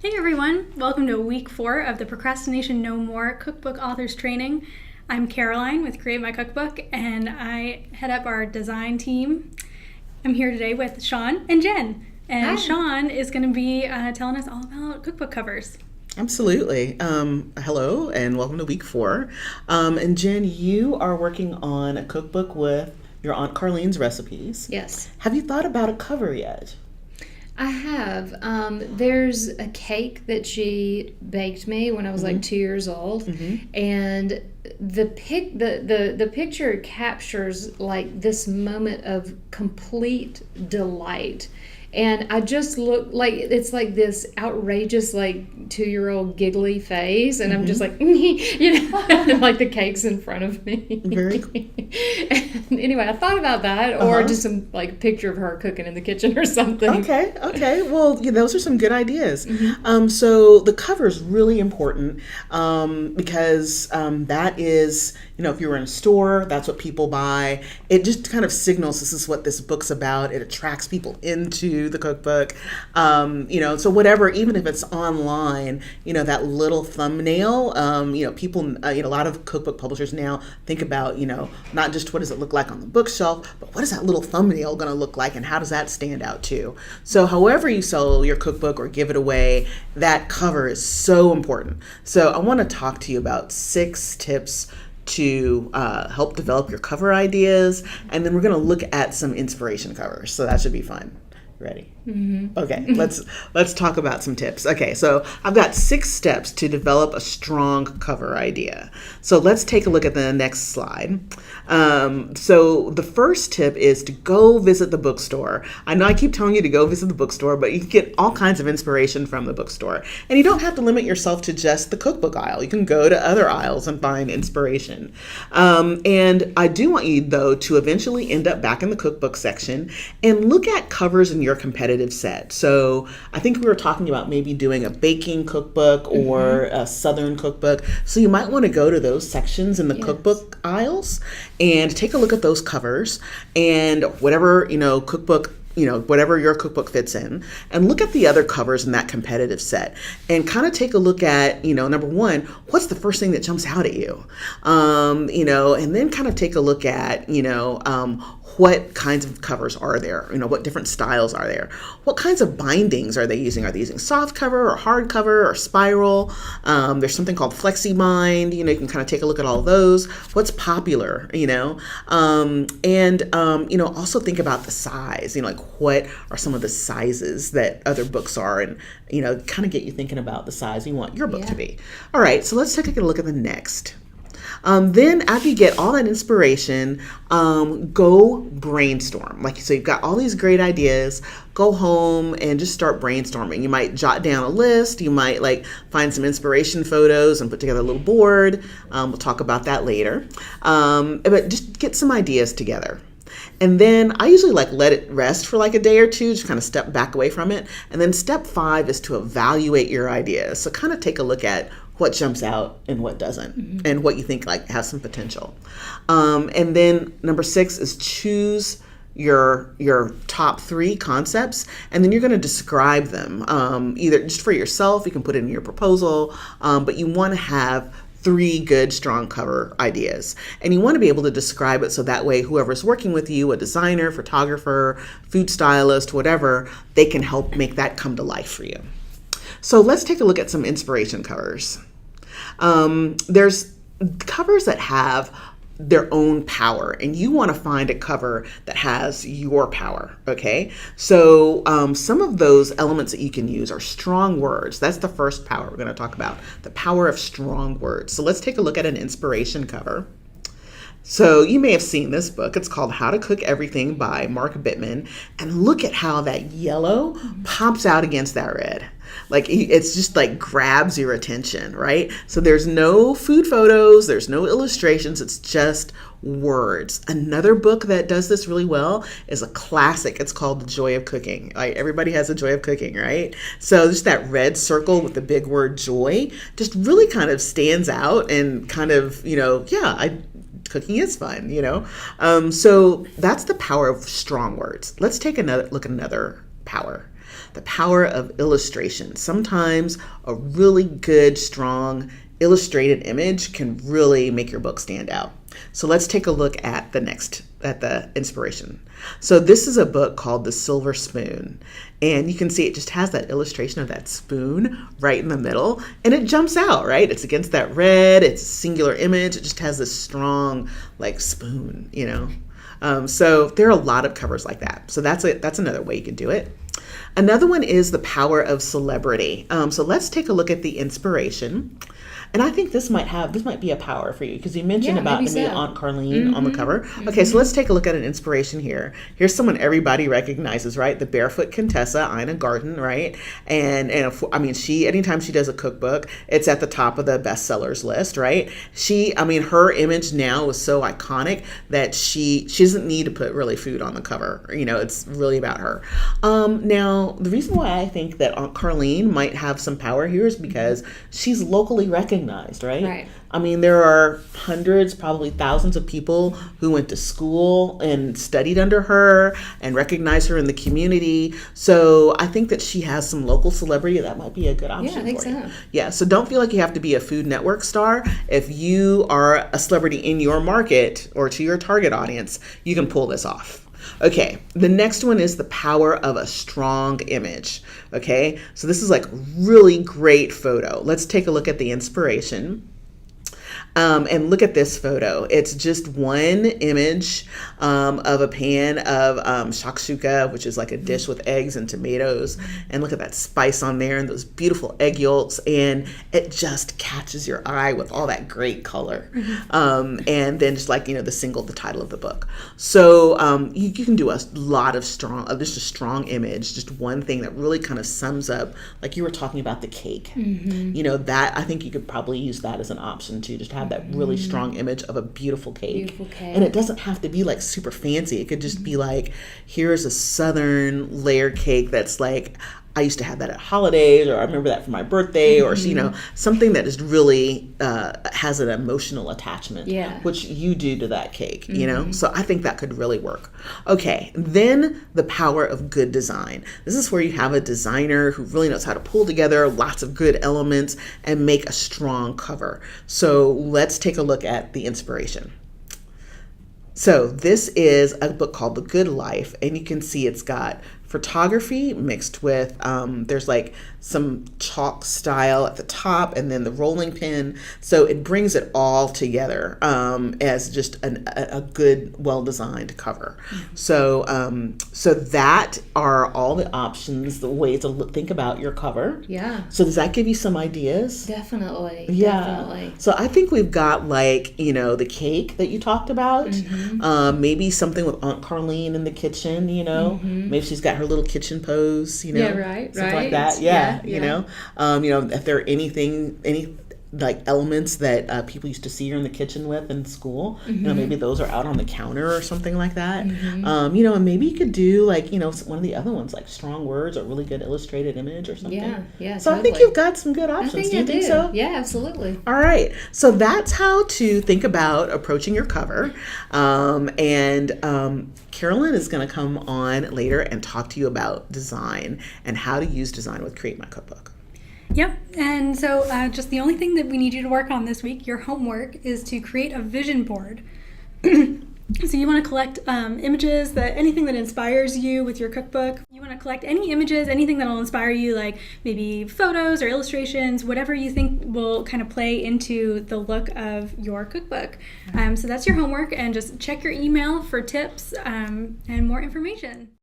Hey everyone, welcome to week 4 of the Procrastination No More Cookbook Authors Training. I'm Caroline with Create My Cookbook and I head up our design team. I'm here today with Sean and Jen. And Hi. Sean is going to be telling us all about cookbook covers. Absolutely. Hello and welcome to week 4. And Jen, you are working on a cookbook with your Aunt Carlene's recipes. Yes, Have you thought about a cover yet? I have. There's a cake that she baked me when I was like 2 years old, and the picture captures like this moment of complete delight. And I just look like it's like this outrageous, like 2-year-old giggly face, and I'm just like, and like the cake's in front of me. Very cool. And anyway, I thought about that, or just some like picture of her cooking in the kitchen or something. Okay. Well, those are some good ideas. So the cover is really important because that is, if you were in a store, that's what people buy. It just kind of signals this is what this book's about. It attracts people into the cookbook. So whatever, even if it's online, that little thumbnail, people, a lot of cookbook publishers now think about, not just what does it look like on the bookshelf, but what is that little thumbnail going to look like and how does that stand out too? So however you sell your cookbook or give it away, that cover is so important. So I want to talk to you about 6 tips to help develop your cover ideas, and then we're going to look at some inspiration covers. So that should be fun. Ready? Okay, let's talk about some tips. Okay, so I've got 6 steps to develop a strong cover idea. So let's take a look at the next slide. So the first tip is to go visit the bookstore. I know I keep telling you to go visit the bookstore, but you can get all kinds of inspiration from the bookstore. And you don't have to limit yourself to just the cookbook aisle. You can go to other aisles and find inspiration. And I do want you, though, to eventually end up back in the cookbook section and look at covers in your competitive set. So I think we were talking about maybe doing a baking cookbook or a southern cookbook. So you might want to go to those sections in the cookbook aisles and take a look at those covers and whatever, cookbook, whatever your cookbook fits in, and look at the other covers in that competitive set and kind of take a look at, number one, what's the first thing that jumps out at you? And then kind of take a look at, what kinds of covers are there? What different styles are there? What kinds of bindings are they using? Are they using soft cover or hard cover or spiral? There's something called flexi bind. You can kind of take a look at all of those. What's popular? Also think about the size. Like what are some of the sizes that other books are, and kind of get you thinking about the size you want your book to be. All right, so let's take a look at the next. Then after you get all that inspiration, go brainstorm. So you've got all these great ideas, go home and just start brainstorming. You might jot down a list. You might find some inspiration photos and put together a little board. We'll talk about that later. But just get some ideas together. And then I usually let it rest for a day or two, just kind of step back away from it. And then step 5 is to evaluate your ideas. So kind of take a look at what jumps out and what doesn't, and what you think has some potential. And then number 6 is choose your top 3 concepts, and then you're going to describe them, either just for yourself, you can put it in your proposal, but you want to have 3 good, strong cover ideas. And you want to be able to describe it so that way whoever's working with you, a designer, photographer, food stylist, whatever, they can help make that come to life for you. So let's take a look at some inspiration covers. There's covers that have their own power, and you want to find a cover that has your power, okay? So some of those elements that you can use are strong words. That's the first power we're going to talk about, the power of strong words. So let's take a look at an inspiration cover. So you may have seen this book. It's called How to Cook Everything by Mark Bittman. And look at how that yellow pops out against that red. It's just grabs your attention, right? So there's no food photos, there's no illustrations, it's just words. Another book that does this really well is a classic. It's called The Joy of Cooking. Everybody has a joy of cooking, right? So just that red circle with the big word joy just really kind of stands out and kind of, cooking is fun, So that's the power of strong words. Let's take another look at another power. The power of illustration. Sometimes a really good, strong illustrated image can really make your book stand out. So let's take a look at the inspiration. So this is a book called The Silver Spoon, and you can see it just has that illustration of that spoon right in the middle, and it jumps out, right? It's against that red, it's a singular image, it just has this strong like spoon, So there are a lot of covers like that. So that's another way you can do it. Another one is the power of celebrity. So let's take a look at the inspiration. And I think this might be a power for you because you mentioned about maybe Aunt Carlene on the cover. Okay, so let's take a look at an inspiration here. Here's someone everybody recognizes, right? The Barefoot Contessa, Ina Garten, right? And anytime she does a cookbook, it's at the top of the bestsellers list, right? Her image now is so iconic that she doesn't need to put really food on the cover. It's really about her. Now, the reason why I think that Aunt Carlene might have some power here is because she's locally recognized, right? Right. There are hundreds, probably thousands of people who went to school and studied under her and recognize her in the community. So I think that she has some local celebrity that might be a good option for you. So. Yeah, so don't feel like you have to be a Food Network star. If you are a celebrity in your market or to your target audience, you can pull this off. Okay, the next one is the power of a strong image. Okay, so this is like really great photo. Let's take a look at the inspiration. And look at this photo. It's just one image of a pan of shakshuka, which is like a dish with eggs and tomatoes. And look at that spice on there and those beautiful egg yolks. And it just catches your eye with all that great color. And then just like, the title of the book. So you can do a lot of just a strong image, just one thing that really kind of sums up, like you were talking about the cake. That I think you could probably use that as an option too, just have that really strong image of a beautiful cake. And it doesn't have to be like super fancy. It could just be like, here's a southern layer cake that's like, I used to have that at holidays, or I remember that for my birthday, or something that is really has an emotional attachment, which you do to that cake, So I think that could really work. Okay, then the power of good design. This is where you have a designer who really knows how to pull together lots of good elements and make a strong cover. So let's take a look at the inspiration. So this is a book called The Good Life, and you can see it's got photography mixed with, there's like some chalk style at the top and then the rolling pin. So it brings it all together as just a good, well-designed cover. So that are all the options, the ways to think about your cover. Yeah. So does that give you some ideas? Definitely. Yeah. Definitely. So I think we've got like, the cake that you talked about, maybe something with Aunt Carlene in the kitchen, maybe she's got her little kitchen pose, Yeah, right. Something like that. Yeah. If there are any like elements that people used to see her in the kitchen with in school, maybe those are out on the counter or something like that. And maybe you could do like, one of the other ones, like strong words or really good illustrated image or something. Yeah. So totally. I think you've got some good options. Do you think so? Yeah, absolutely. All right. So that's how to think about approaching your cover. Carolyn is going to come on later and talk to you about design and how to use design with Create My Cookbook. Yep, and so just the only thing that we need you to work on this week, your homework, is to create a vision board. So you want to collect images, anything that inspires you with your cookbook. You want to collect any images, anything that will inspire you, like maybe photos or illustrations, whatever you think will kind of play into the look of your cookbook. So that's your homework, and just check your email for tips and more information.